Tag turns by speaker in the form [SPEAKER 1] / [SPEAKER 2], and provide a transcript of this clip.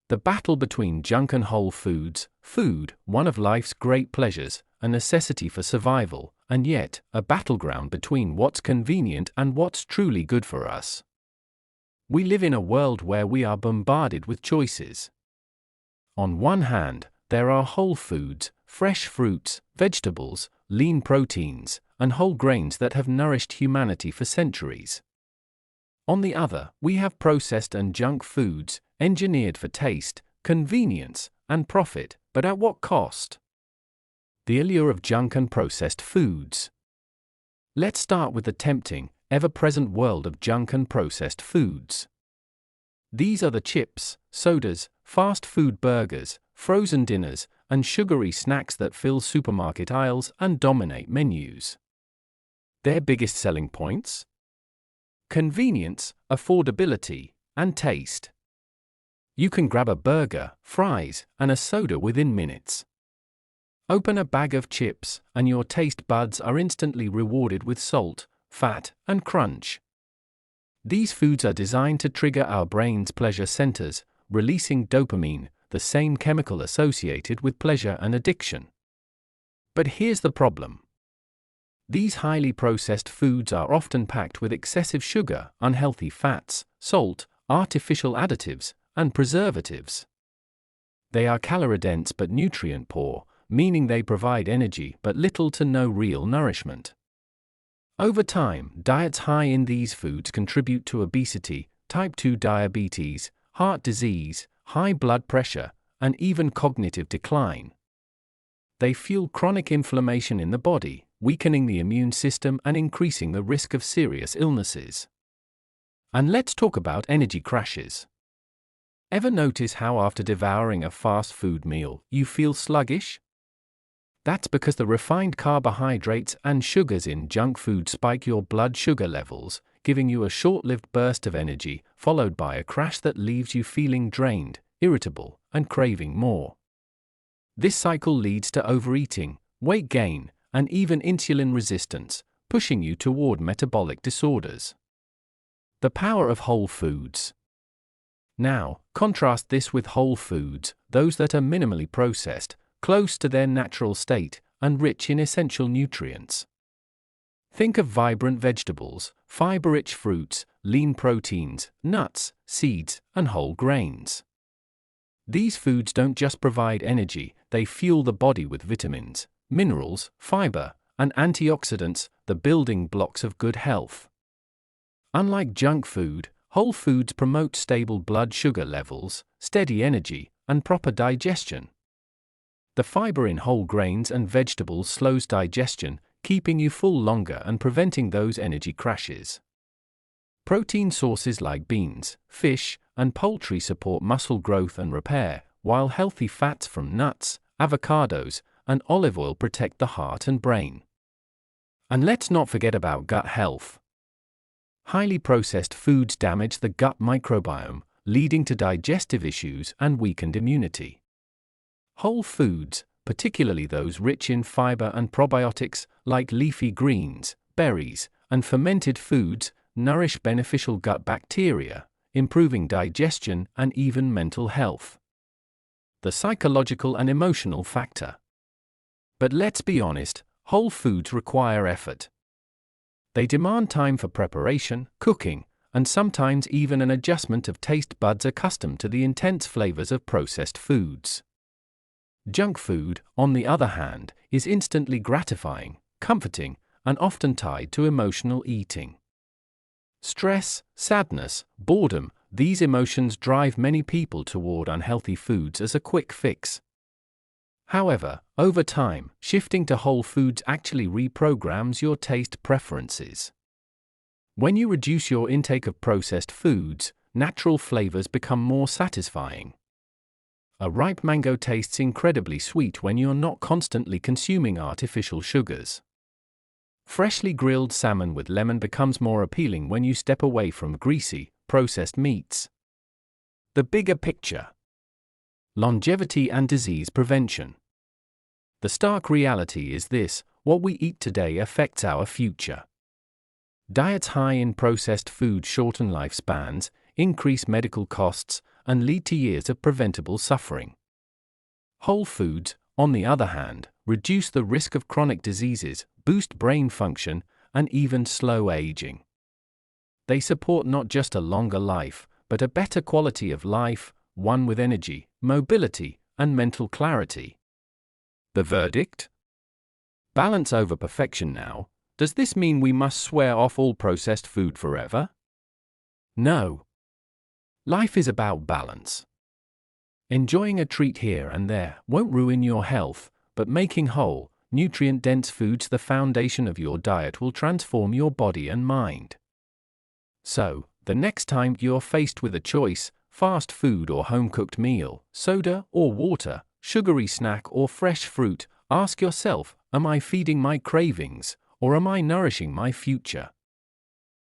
[SPEAKER 1] The battle between junk and whole foods, food, one of life's great pleasures, a necessity for survival, and yet, a battleground between what's convenient and what's truly good for us. We live in a world where we are bombarded with choices. On one hand, there are whole foods, fresh fruits, vegetables, lean proteins, and whole grains that have nourished humanity for centuries. On the other, we have processed and junk foods, engineered for taste, convenience, and profit, but at what cost? The allure of junk and processed foods. Let's start with the tempting, ever-present world of junk and processed foods. These are the chips, sodas, fast food burgers, frozen dinners, and sugary snacks that fill supermarket aisles and dominate menus. Their biggest selling points? Convenience, affordability, and taste. You can grab a burger, fries, and a soda within minutes. Open a bag of chips, and your taste buds are instantly rewarded with salt, fat, and crunch. These foods are designed to trigger our brain's pleasure centers, releasing dopamine, the same chemical associated with pleasure and addiction. But here's the problem. These highly processed foods are often packed with excessive sugar, unhealthy fats, salt, artificial additives, and preservatives. They are calorie-dense but nutrient-poor, meaning they provide energy but little to no real nourishment. Over time, diets high in these foods contribute to obesity, type 2 diabetes, heart disease, high blood pressure, and even cognitive decline. They fuel chronic inflammation in the body, weakening the immune system and increasing the risk of serious illnesses. And let's talk about energy crashes. Ever notice how after devouring a fast food meal, you feel sluggish? That's because the refined carbohydrates and sugars in junk food spike your blood sugar levels, giving you a short-lived burst of energy, followed by a crash that leaves you feeling drained, irritable, and craving more. This cycle leads to overeating, weight gain, and even insulin resistance, pushing you toward metabolic disorders. The power of whole foods. Now, contrast this with whole foods, those that are minimally processed, close to their natural state, and rich in essential nutrients. Think of vibrant vegetables, fiber-rich fruits, lean proteins, nuts, seeds, and whole grains. These foods don't just provide energy, they fuel the body with vitamins, minerals, fiber, and antioxidants, the building blocks of good health. Unlike junk food, whole foods promote stable blood sugar levels, steady energy, and proper digestion. The fiber in whole grains and vegetables slows digestion, keeping you full longer and preventing those energy crashes. Protein sources like beans, fish, and poultry support muscle growth and repair, while healthy fats from nuts, avocados, and olive oil protect the heart and brain. And let's not forget about gut health. Highly processed foods damage the gut microbiome, leading to digestive issues and weakened immunity. Whole foods, particularly those rich in fiber and probiotics, like leafy greens, berries, and fermented foods, nourish beneficial gut bacteria, improving digestion and even mental health. The psychological and emotional factor. But let's be honest, whole foods require effort. They demand time for preparation, cooking, and sometimes even an adjustment of taste buds accustomed to the intense flavors of processed foods. Junk food, on the other hand, is instantly gratifying, comforting, and often tied to emotional eating. Stress, sadness, boredom, these emotions drive many people toward unhealthy foods as a quick fix. However, over time, shifting to whole foods actually reprograms your taste preferences. When you reduce your intake of processed foods, natural flavors become more satisfying. A ripe mango tastes incredibly sweet when you're not constantly consuming artificial sugars. Freshly grilled salmon with lemon becomes more appealing when you step away from greasy, processed meats. The bigger picture. Longevity and disease prevention. The stark reality is this: what we eat today affects our future. Diets high in processed food shorten lifespans, increase medical costs, and lead to years of preventable suffering. Whole foods, on the other hand, reduce the risk of chronic diseases, boost brain function, and even slow aging. They support not just a longer life, but a better quality of life, one with energy, mobility, and mental clarity. The verdict? Balance over perfection now. Does this mean we must swear off all processed food forever? No. Life is about balance. Enjoying a treat here and there won't ruin your health, but making whole, nutrient-dense foods the foundation of your diet will transform your body and mind. So, the next time you're faced with a choice, fast food or home-cooked meal, soda or water, sugary snack or fresh fruit, ask yourself, am I feeding my cravings, or am I nourishing my future?